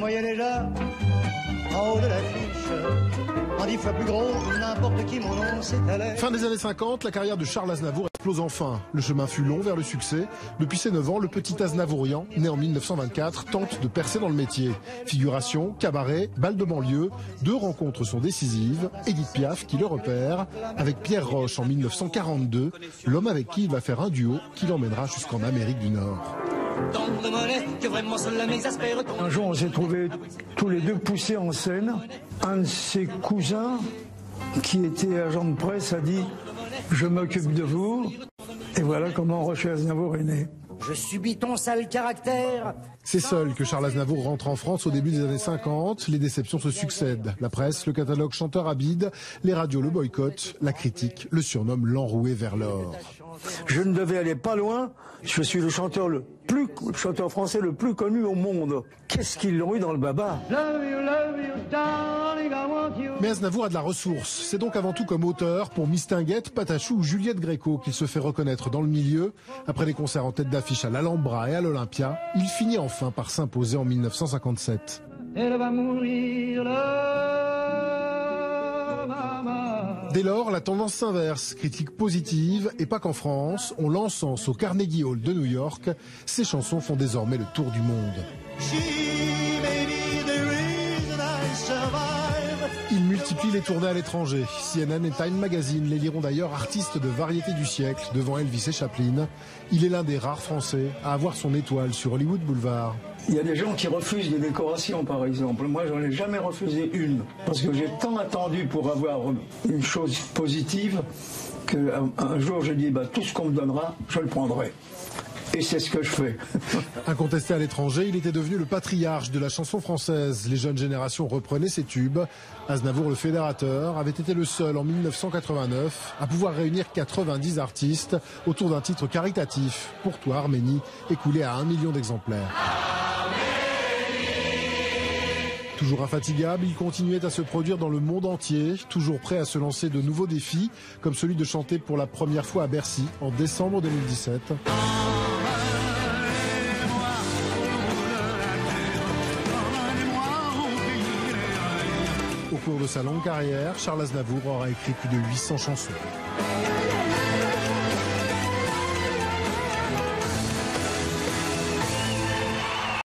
voyais déjà en haut de l'affiche, en 10 fois plus gros que n'importe qui, mon nom s'étalait. Fin des années 50, la carrière de Charles Aznavour explose enfin. Le chemin fut long vers le succès. Depuis ses 9 ans, le petit Aznavourian, né en 1924, tente de percer dans le métier. Figuration, cabaret, bal de banlieue, 2 rencontres sont décisives. Édith Piaf qui le repère, avec Pierre Roche en 1942, l'homme avec qui il va faire un duo qui l'emmènera jusqu'en Amérique du Nord. Un jour, on s'est trouvés tous les deux poussés en scène. Un de ses cousins, qui était agent de presse, a dit « Je m'occupe de vous ». Et voilà comment Rocher Aznavour est né. Je subis ton sale caractère. C'est seul que Charles Aznavour rentre en France au début des années 50. Les déceptions se succèdent. La presse, le catalogue chanteur Abid, les radios le boycottent, la critique le surnomme l'enroué vers l'or. Je ne devais aller pas loin. Je suis le chanteur français le plus connu au monde. Qu'est-ce qu'ils l'ont eu dans le baba? Mais Aznavour a de la ressource. C'est donc avant tout comme auteur pour Mistinguett, Patachou ou Juliette Gréco qu'il se fait reconnaître dans le milieu. Après des concerts en tête d'affiche à l'Alhambra et à l'Olympia, il finit enfin par s'imposer en 1957. Elle va mourir Dès lors, la tendance s'inverse, critique positive, et pas qu'en France. On l'encense au Carnegie Hall de New York. Ses chansons font désormais le tour du monde. Il multiplie les tournées à l'étranger. CNN et Time Magazine l'éliront d'ailleurs artiste de variété du siècle devant Elvis et Chaplin. Il est l'un des rares Français à avoir son étoile sur Hollywood Boulevard. Il y a des gens qui refusent des décorations, par exemple. Moi, j'en ai jamais refusé une. Parce que j'ai tant attendu pour avoir une chose positive qu'un jour, je dis, tout ce qu'on me donnera, je le prendrai. Et c'est ce que je fais. Incontesté à l'étranger, il était devenu le patriarche de la chanson française. Les jeunes générations reprenaient ses tubes. Aznavour, le fédérateur, avait été le seul en 1989 à pouvoir réunir 90 artistes autour d'un titre caritatif. Pour toi, Arménie, écoulé à 1 million d'exemplaires. Toujours infatigable, il continuait à se produire dans le monde entier, toujours prêt à se lancer de nouveaux défis, comme celui de chanter pour la première fois à Bercy en décembre 2017. Au cours de sa longue carrière, Charles Aznavour aura écrit plus de 800 chansons.